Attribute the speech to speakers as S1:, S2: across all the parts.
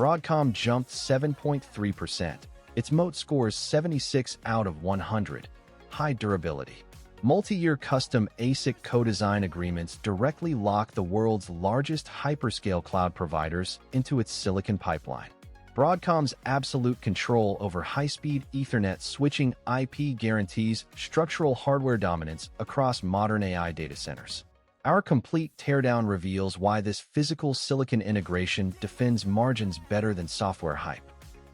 S1: Broadcom jumped 7.3%. Its Moat scores 76 out of 100. High durability. Multi-year custom ASIC co-design agreements directly lock the world's largest hyperscale cloud providers into its silicon pipeline. Broadcom's absolute control over high-speed Ethernet switching IP guarantees structural hardware dominance across modern AI data centers. Our complete teardown reveals why this physical silicon integration defends margins better than software hype.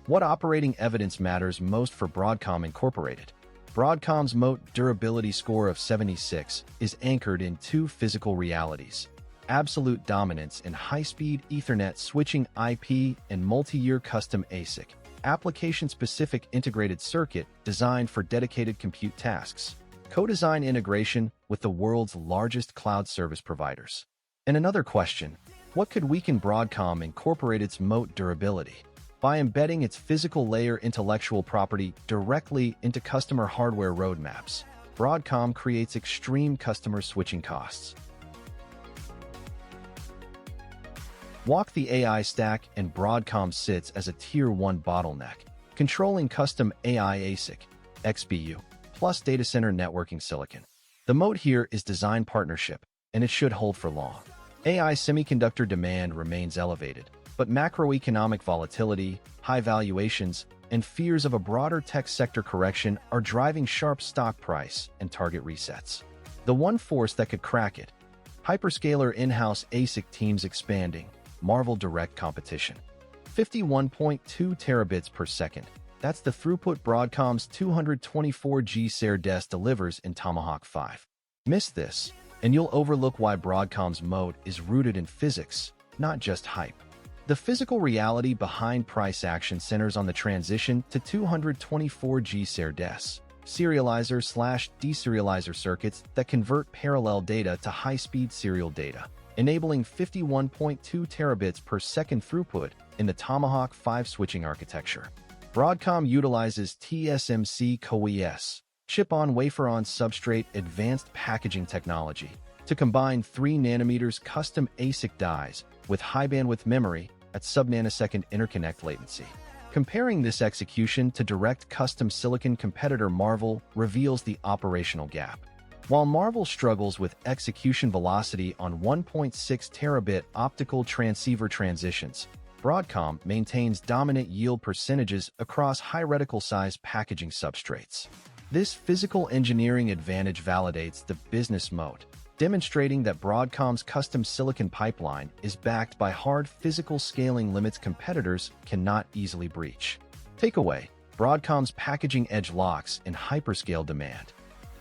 S1: What operating evidence matters most for Broadcom Incorporated? Broadcom's Moat durability score of 76 is anchored in two physical realities: absolute dominance in high-speed Ethernet switching IP and multi-year custom ASIC, application-specific integrated circuit designed for dedicated compute tasks, co-design integration with the world's largest cloud service providers. And another question: what could weaken Broadcom Incorporated's Moat durability? By embedding its physical layer intellectual property directly into customer hardware roadmaps, Broadcom creates extreme customer switching costs. Walk the AI stack, and Broadcom sits as a Tier 1 bottleneck, controlling custom AI ASIC, XPU, plus data center networking silicon. The moat here is design partnership, and it should hold for long. AI semiconductor demand remains elevated, but macroeconomic volatility, high valuations, and fears of a broader tech sector correction are driving sharp stock price and target resets. The one force that could crack it: hyperscaler in-house ASIC teams expanding, Marvel direct competition. 51.2 terabits per second. That's the throughput Broadcom's 224G SerDes delivers in Tomahawk 5. Miss this, and you'll overlook why Broadcom's moat is rooted in physics, not just hype. The physical reality behind price action centers on the transition to 224G SerDes, serializer/deserializer circuits that convert parallel data to high-speed serial data, enabling 51.2 terabits per second throughput in the Tomahawk 5 switching architecture. Broadcom utilizes TSMC CoWoS, chip-on-wafer-on-substrate advanced packaging technology, to combine 3nm custom ASIC dies with high-bandwidth memory at sub-nanosecond interconnect latency. Comparing this execution to direct custom silicon competitor Marvel reveals the operational gap. While Marvel struggles with execution velocity on 1.6 terabit optical transceiver transitions, Broadcom maintains dominant yield percentages across high reticle size packaging substrates. This physical engineering advantage validates the business moat, demonstrating that Broadcom's custom silicon pipeline is backed by hard physical scaling limits competitors cannot easily breach. Takeaway: Broadcom's packaging edge locks in hyperscale demand.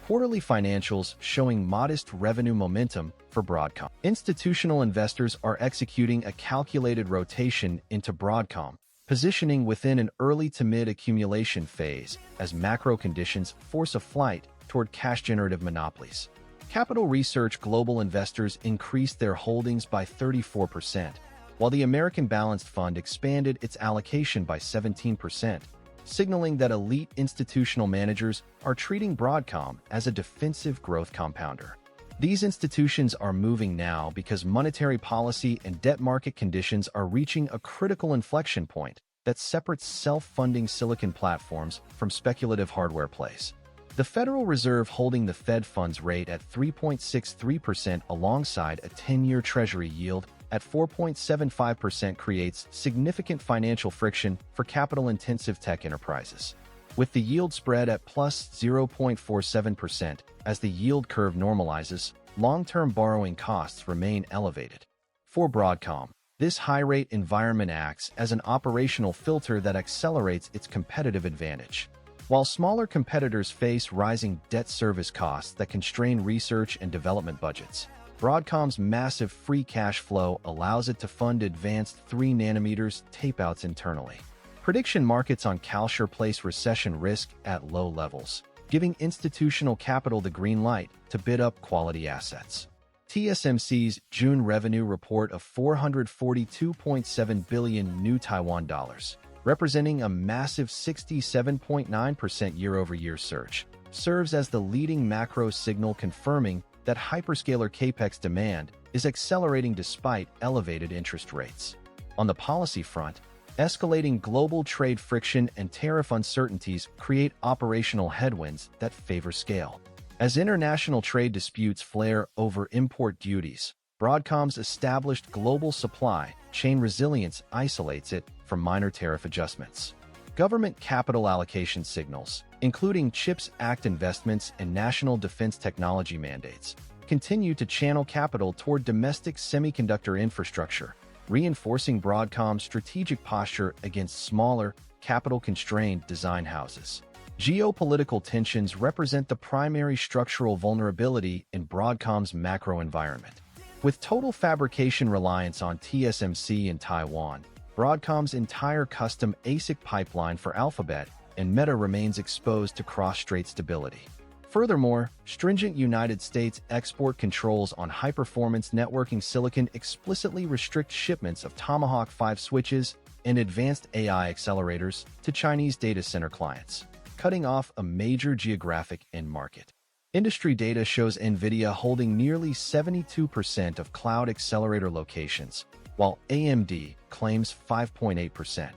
S1: Quarterly financials showing modest revenue momentum for Broadcom. Institutional investors are executing a calculated rotation into Broadcom, positioning within an early to mid accumulation phase as macro conditions force a flight toward cash-generative monopolies. Capital Research global investors increased their holdings by 34%, while the American Balanced Fund expanded its allocation by 17%, signaling that elite institutional managers are treating Broadcom as a defensive growth compounder. These institutions are moving now because monetary policy and debt market conditions are reaching a critical inflection point that separates self-funding silicon platforms from speculative hardware plays. The Federal Reserve holding the Fed funds rate at 3.63% alongside a 10-year Treasury yield at 4.75% creates significant financial friction for capital-intensive tech enterprises. With the yield spread at plus 0.47% as the yield curve normalizes, long-term borrowing costs remain elevated. For Broadcom, this high-rate environment acts as an operational filter that accelerates its competitive advantage. While smaller competitors face rising debt service costs that constrain research and development budgets, Broadcom's massive free cash flow allows it to fund advanced 3nm tape-outs internally. Prediction markets on Calsure place recession risk at low levels, giving institutional capital the green light to bid up quality assets. TSMC's June revenue report of 442.7 billion new Taiwan dollars, representing a massive 67.9% year-over-year surge, serves as the leading macro signal confirming that hyperscaler Capex demand is accelerating despite elevated interest rates. On the policy front, Escalating global trade friction and tariff uncertainties create operational headwinds that favor scale. As international trade disputes flare over import duties, Broadcom's established global supply chain resilience isolates it from minor tariff adjustments. Government capital allocation signals, including CHIPS Act investments and national defense technology mandates, continue to channel capital toward domestic semiconductor infrastructure, reinforcing Broadcom's strategic posture against smaller, capital-constrained design houses. Geopolitical tensions represent the primary structural vulnerability in Broadcom's macro environment. With total fabrication reliance on TSMC in Taiwan, Broadcom's entire custom ASIC pipeline for Alphabet and Meta remains exposed to cross-strait stability. Furthermore, stringent United States export controls on high-performance networking silicon explicitly restrict shipments of Tomahawk 5 switches and advanced AI accelerators to Chinese data center clients, cutting off a major geographic end market. Industry data shows NVIDIA holding nearly 72% of cloud accelerator locations, while AMD claims 5.8%.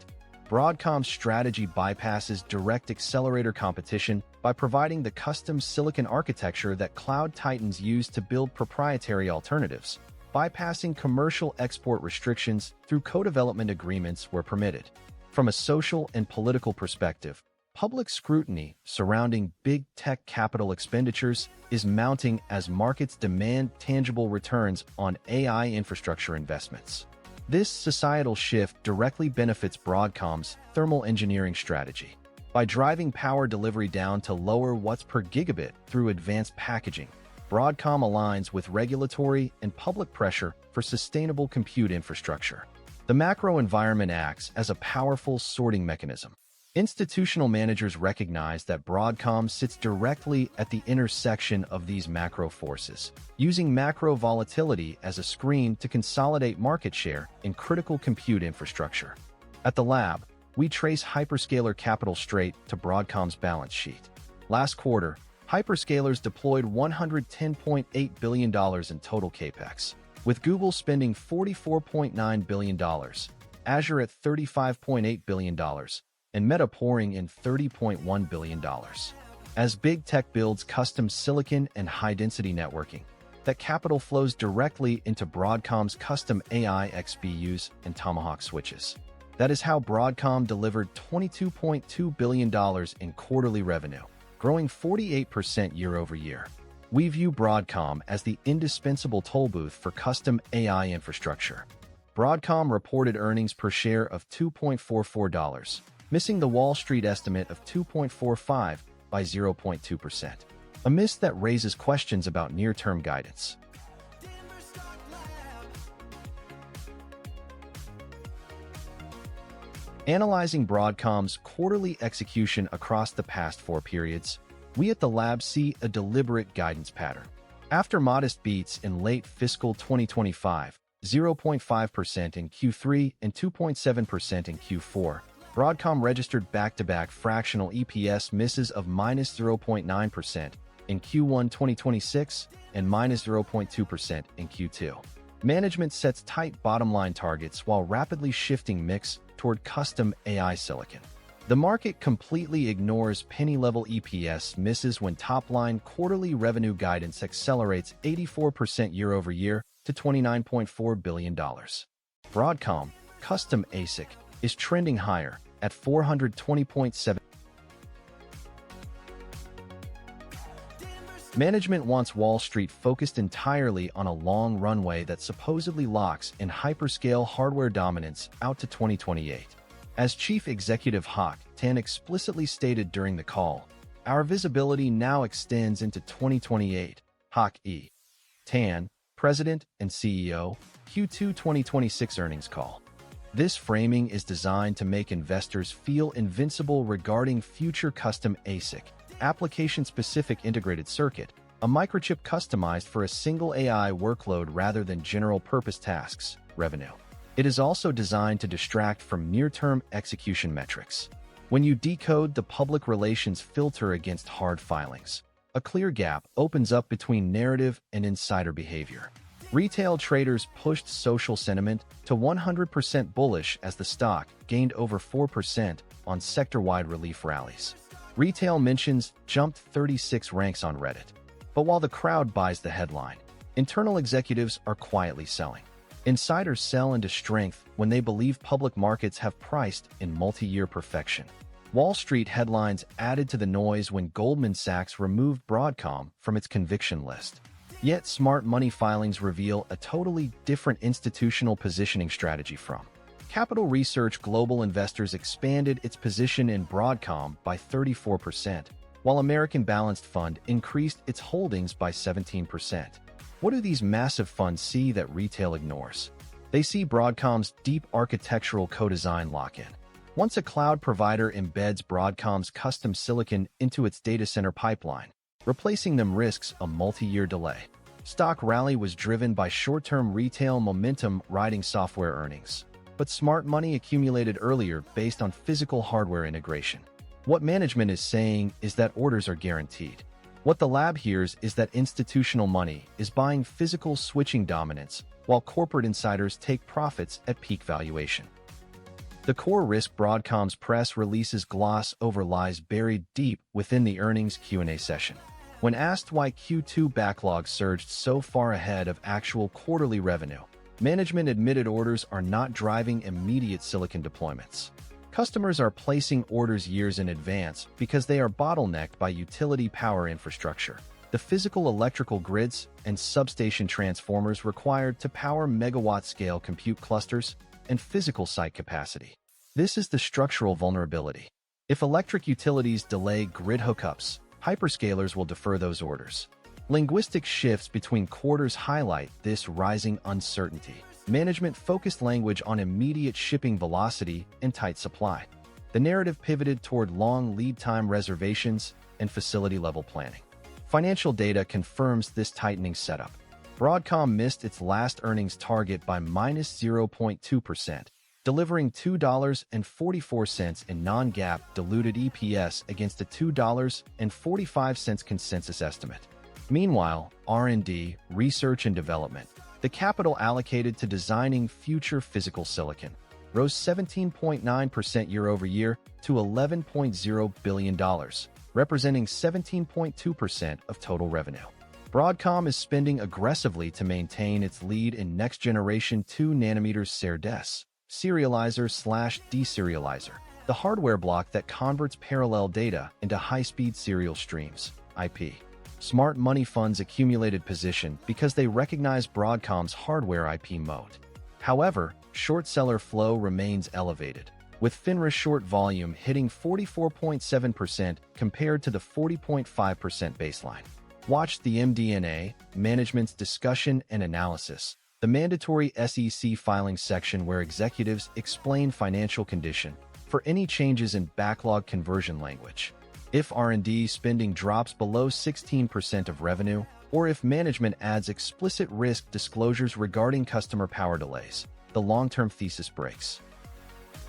S1: Broadcom's strategy bypasses direct accelerator competition by providing the custom silicon architecture that cloud titans use to build proprietary alternatives, bypassing commercial export restrictions through co-development agreements where permitted. From a social and political perspective, public scrutiny surrounding big tech capital expenditures is mounting as markets demand tangible returns on AI infrastructure investments. This societal shift directly benefits Broadcom's thermal engineering strategy. By driving power delivery down to lower watts per gigabit through advanced packaging, Broadcom aligns with regulatory and public pressure for sustainable compute infrastructure. The macro environment acts as a powerful sorting mechanism. Institutional managers recognize that Broadcom sits directly at the intersection of these macro forces, using macro volatility as a screen to consolidate market share in critical compute infrastructure. At the lab, we trace hyperscaler capital straight to Broadcom's balance sheet. Last quarter, hyperscalers deployed $110.8 billion in total Capex, with Google spending $44.9 billion, Azure at $35.8 billion, and Meta pouring in $30.1 billion. As big tech builds custom silicon and high-density networking, that capital flows directly into Broadcom's custom AI XPUs and Tomahawk switches. That is how Broadcom delivered $22.2 billion in quarterly revenue, growing 48% year-over-year. We view Broadcom as the indispensable toll booth for custom AI infrastructure. Broadcom reported earnings per share of $2.44, missing the Wall Street estimate of $2.45 by 0.2%. A miss that raises questions about near-term guidance. Analyzing Broadcom's quarterly execution across the past 4 periods, we at the lab see a deliberate guidance pattern. After modest beats in late fiscal 2025, 0.5% in Q3 and 2.7% in Q4, Broadcom registered back-to-back fractional EPS misses of -0.9% in Q1 2026 and -0.2% in Q2. Management sets tight bottom-line targets while rapidly shifting mix toward custom AI silicon. The market completely ignores penny-level EPS misses when top-line quarterly revenue guidance accelerates 84% year-over-year to $29.4 billion. Broadcom, custom ASIC, is trending higher at $420.7. Management wants Wall Street focused entirely on a long runway that supposedly locks in hyperscale hardware dominance out to 2028. As Chief Executive Hock Tan explicitly stated during the call, our visibility now extends into 2028. Hock E. Tan, President and CEO, Q2 2026 earnings call. This framing is designed to make investors feel invincible regarding future custom ASIC, application-specific integrated circuit, a microchip customized for a single AI workload rather than general-purpose tasks, revenue. It is also designed to distract from near-term execution metrics. When you decode the public relations filter against hard filings, a clear gap opens up between narrative and insider behavior. Retail traders pushed social sentiment to 100% bullish as the stock gained over 4% on sector-wide relief rallies. Retail mentions jumped 36 ranks on Reddit. But while the crowd buys the headline, internal executives are quietly selling. Insiders sell into strength when they believe public markets have priced in multi-year perfection. Wall Street headlines added to the noise when Goldman Sachs removed Broadcom from its conviction list. Yet smart money filings reveal a totally different institutional positioning strategy from. Capital Research Global Investors expanded its position in Broadcom by 34%, while American Balanced Fund increased its holdings by 17%. What do these massive funds see that retail ignores? They see Broadcom's deep architectural co-design lock-in. Once a cloud provider embeds Broadcom's custom silicon into its data center pipeline, replacing them risks a multi-year delay. Stock rally was driven by short-term retail momentum riding software earnings, but smart money accumulated earlier based on physical hardware integration. What management is saying is that orders are guaranteed. What the lab hears is that institutional money is buying physical switching dominance, while corporate insiders take profits at peak valuation. The core risk Broadcom's press releases gloss over lies buried deep within the earnings Q&A session. When asked why Q2 backlog surged so far ahead of actual quarterly revenue, management admitted orders are not driving immediate silicon deployments. Customers are placing orders years in advance because they are bottlenecked by utility power infrastructure, the physical electrical grids and substation transformers required to power megawatt-scale compute clusters, and physical site capacity. This is the structural vulnerability. If electric utilities delay grid hookups, hyperscalers will defer those orders. Linguistic shifts between quarters highlight this rising uncertainty. Management-focused language on immediate shipping velocity and tight supply. The narrative pivoted toward long lead time reservations and facility-level planning. Financial data confirms this tightening setup. Broadcom missed its last earnings target by -0.2%, delivering $2.44 in non-GAAP diluted EPS against a $2.45 consensus estimate. Meanwhile, R&D, research and development, the capital allocated to designing future physical silicon, rose 17.9% year-over-year to $11.0 billion, representing 17.2% of total revenue. Broadcom is spending aggressively to maintain its lead in next-generation 2nm SerDes, serializer/deserializer, the hardware block that converts parallel data into high-speed serial streams, IP. Smart money funds accumulated position because they recognize Broadcom's hardware IP moat. However, short seller flow remains elevated, with FINRA short volume hitting 44.7% compared to the 40.5% baseline. Watch the MD&A, Management's Discussion and Analysis, the mandatory SEC filing section where executives explain financial condition, for any changes in backlog conversion language. If R&D spending drops below 16% of revenue, or if management adds explicit risk disclosures regarding customer power delays, the long-term thesis breaks.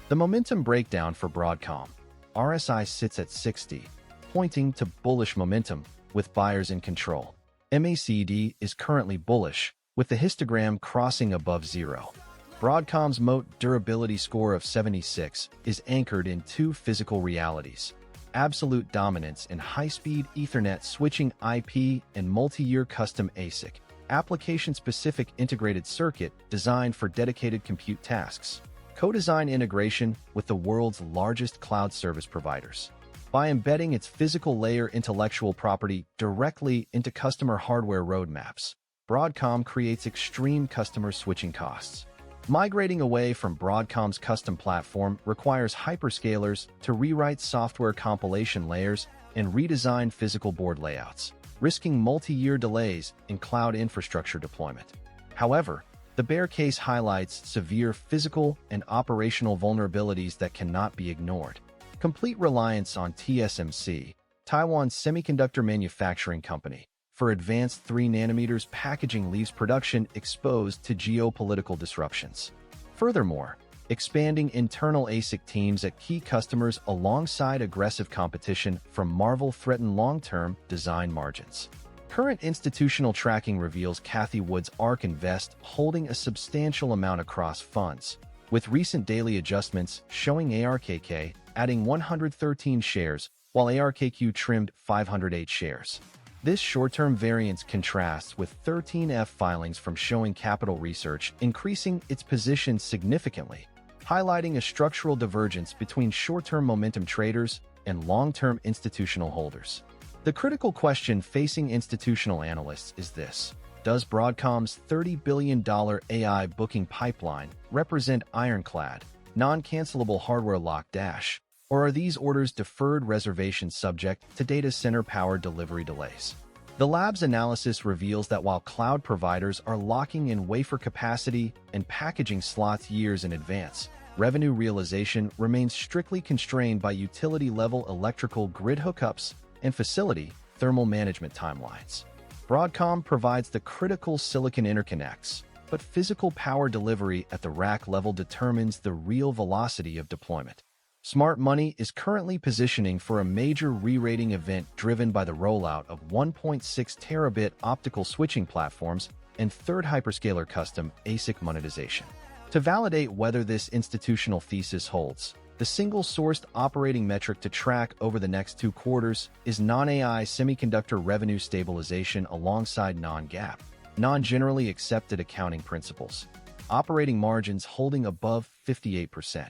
S1: The momentum breakdown for Broadcom. RSI sits at 60, pointing to bullish momentum, with buyers in control. MACD is currently bullish, with the histogram crossing above zero. Broadcom's Moat durability score of 76 is anchored in two physical realities: absolute dominance in high-speed Ethernet switching IP and multi-year custom ASIC, application-specific integrated circuit designed for dedicated compute tasks, co-design integration with the world's largest cloud service providers. By embedding its physical layer intellectual property directly into customer hardware roadmaps, Broadcom creates extreme customer switching costs. Migrating away from Broadcom's custom platform requires hyperscalers to rewrite software compilation layers and redesign physical board layouts, risking multi-year delays in cloud infrastructure deployment. However, the bear case highlights severe physical and operational vulnerabilities that cannot be ignored. Complete reliance on TSMC, Taiwan's semiconductor manufacturing company, for advanced 3nm packaging leaves production exposed to geopolitical disruptions. Furthermore, expanding internal ASIC teams at key customers alongside aggressive competition from Marvell threaten long-term design margins. Current institutional tracking reveals Cathie Wood's ARK Invest holding a substantial amount across funds, with recent daily adjustments showing ARKK adding 113 shares, while ARKQ trimmed 508 shares. This short-term variance contrasts with 13F filings from Showing Capital Research increasing its position significantly, highlighting a structural divergence between short-term momentum traders and long-term institutional holders. The critical question facing institutional analysts is this: does Broadcom's $30 billion AI booking pipeline represent ironclad, non-cancelable hardware lock-dash, or are these orders deferred reservations subject to data center power delivery delays? The lab's analysis reveals that while cloud providers are locking in wafer capacity and packaging slots years in advance, revenue realization remains strictly constrained by utility-level electrical grid hookups and facility thermal management timelines. Broadcom provides the critical silicon interconnects, but physical power delivery at the rack level determines the real velocity of deployment. Smart Money is currently positioning for a major re-rating event driven by the rollout of 1.6 terabit optical switching platforms and third hyperscaler custom ASIC monetization. To validate whether this institutional thesis holds, the single-sourced operating metric to track over the next 2 quarters is non-AI semiconductor revenue stabilization alongside non-GAAP, non-generally accepted accounting principles, operating margins holding above 58%.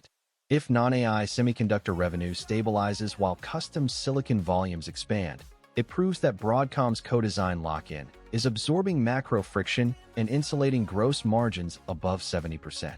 S1: If non-AI semiconductor revenue stabilizes while custom silicon volumes expand, it proves that Broadcom's co-design lock-in is absorbing macro friction and insulating gross margins above 70%.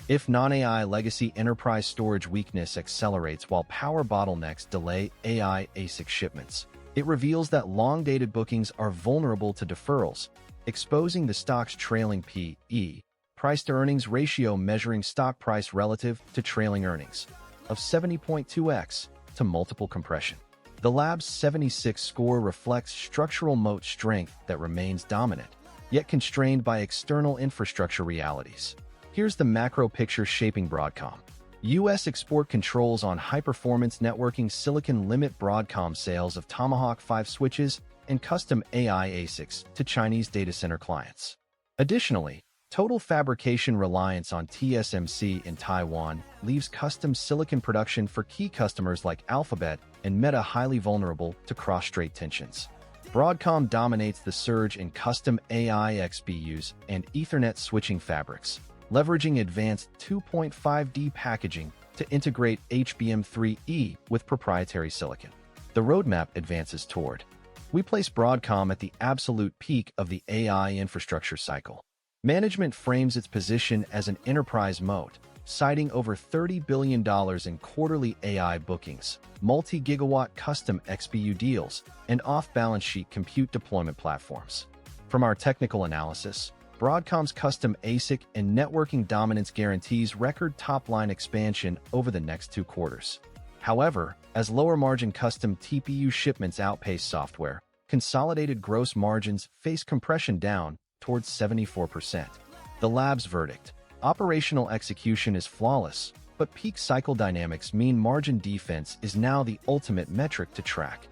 S1: If non-AI legacy enterprise storage weakness accelerates while power bottlenecks delay AI ASIC shipments, it reveals that long-dated bookings are vulnerable to deferrals, exposing the stock's trailing P/E, price-to-earnings ratio measuring stock price relative to trailing earnings, of 70.2x to multiple compression. The lab's 76 score reflects structural moat strength that remains dominant, yet constrained by external infrastructure realities. Here's the macro picture shaping Broadcom. U.S. export controls on high-performance networking silicon limit Broadcom sales of Tomahawk 5 switches and custom AI ASICs to Chinese data center clients. Additionally, total fabrication reliance on TSMC in Taiwan leaves custom silicon production for key customers like Alphabet and Meta highly vulnerable to cross-strait tensions. Broadcom dominates the surge in custom AI XPUs and Ethernet switching fabrics, leveraging advanced 2.5D packaging to integrate HBM3E with proprietary silicon. The roadmap advances toward. We place Broadcom at the absolute peak of the AI infrastructure cycle. Management frames its position as an enterprise moat, citing over $30 billion in quarterly AI bookings, multi-gigawatt custom XPU deals, and off-balance sheet compute deployment platforms. From our technical analysis, Broadcom's custom ASIC and networking dominance guarantees record top-line expansion over the next 2 quarters. However, as lower-margin custom TPU shipments outpace software, consolidated gross margins face compression down towards 74%. The lab's verdict: operational execution is flawless, but peak cycle dynamics mean margin defense is now the ultimate metric to track.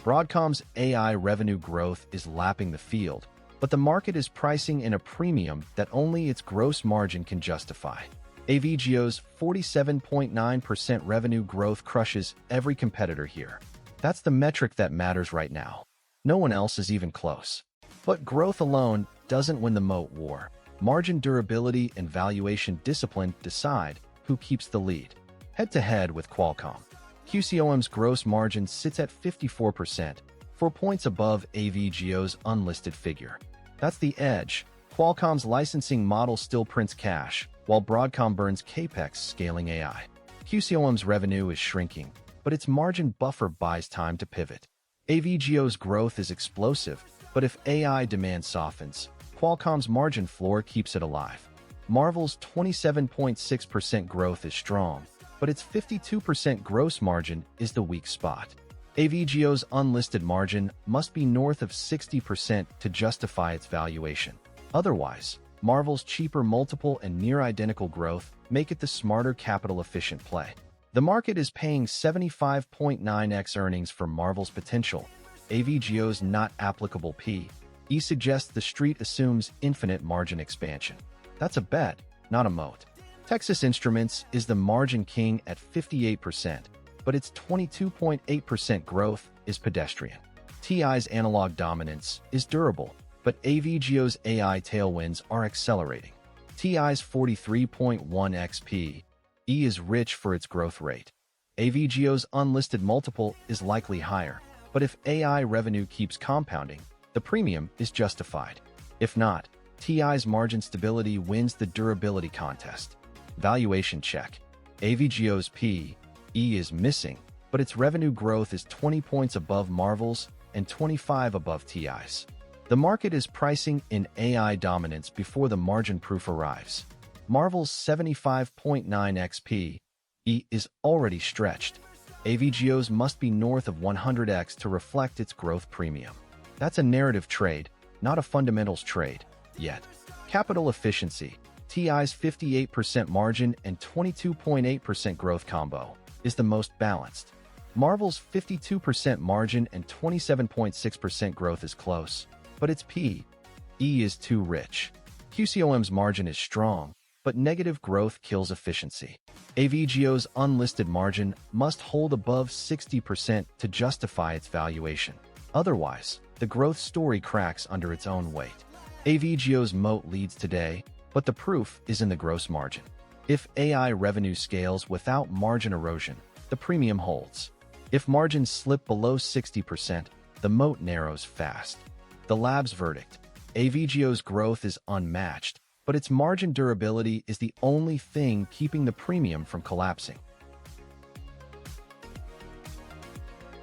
S1: Broadcom's AI revenue growth is lapping the field, but the market is pricing in a premium that only its gross margin can justify. AVGO's 47.9% revenue growth crushes every competitor here. That's the metric that matters right now. No one else is even close. But growth alone doesn't win the moat war. Margin durability and valuation discipline decide who keeps the lead. Head-to-head with Qualcomm, QCOM's gross margin sits at 54%, 4 points above AVGO's unlisted figure. That's the edge. Qualcomm's licensing model still prints cash, while Broadcom burns Capex scaling AI. QCOM's revenue is shrinking, but its margin buffer buys time to pivot. AVGO's growth is explosive, but if AI demand softens, Qualcomm's margin floor keeps it alive. Marvell's 27.6% growth is strong, but its 52% gross margin is the weak spot. AVGO's unlisted margin must be north of 60% to justify its valuation. Otherwise, Marvell's cheaper multiple and near-identical growth make it the smarter capital-efficient play. The market is paying 75.9x earnings for Marvell's potential, AVGO's not applicable P/E suggests the street assumes infinite margin expansion. That's a bet, not a moat. Texas Instruments is the margin king at 58%, but its 22.8% growth is pedestrian. TI's analog dominance is durable, but AVGO's AI tailwinds are accelerating. TI's 43.1x P/E is rich for its growth rate. AVGO's unlisted multiple is likely higher, but if AI revenue keeps compounding, the premium is justified. If not, TI's margin stability wins the durability contest. Valuation check. AVGO's P/E is missing, but its revenue growth is 20 points above Marvell's and 25 above TI's. The market is pricing in AI dominance before the margin proof arrives. Marvell's 75.9x P/E is already stretched. AVGO's must be north of 100x to reflect its growth premium. That's a narrative trade, not a fundamentals trade, yet. Capital efficiency. TI's 58% margin and 22.8% growth combo is the most balanced. Marvell's 52% margin and 27.6% growth is close, but its P/E is too rich. QCOM's margin is strong, but negative growth kills efficiency. AVGO's unlisted margin must hold above 60% to justify its valuation. Otherwise, the growth story cracks under its own weight. AVGO's moat leads today, but the proof is in the gross margin. If AI revenue scales without margin erosion, the premium holds. If margins slip below 60%, the moat narrows fast. The lab's verdict. AVGO's growth is unmatched, but its margin durability is the only thing keeping the premium from collapsing.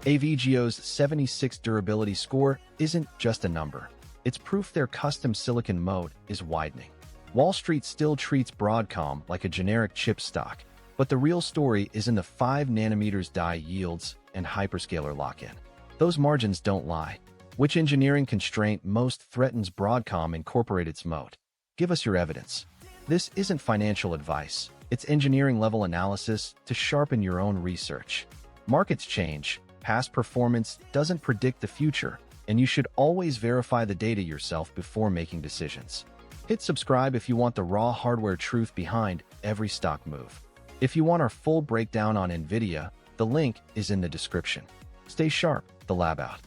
S1: AVGO's 76 durability score isn't just a number. It's proof their custom silicon moat is widening. Wall Street still treats Broadcom like a generic chip stock, but the real story is in the 5 nanometers die yields and hyperscaler lock-in. Those margins don't lie. Which engineering constraint most threatens Broadcom Incorporated's moat? Give us your evidence. This isn't financial advice. It's engineering-level analysis to sharpen your own research. Markets change. Past performance doesn't predict the future, and you should always verify the data yourself before making decisions. Hit subscribe if you want the raw hardware truth behind every stock move. If you want our full breakdown on NVIDIA, the link is in the description. Stay sharp, the lab out.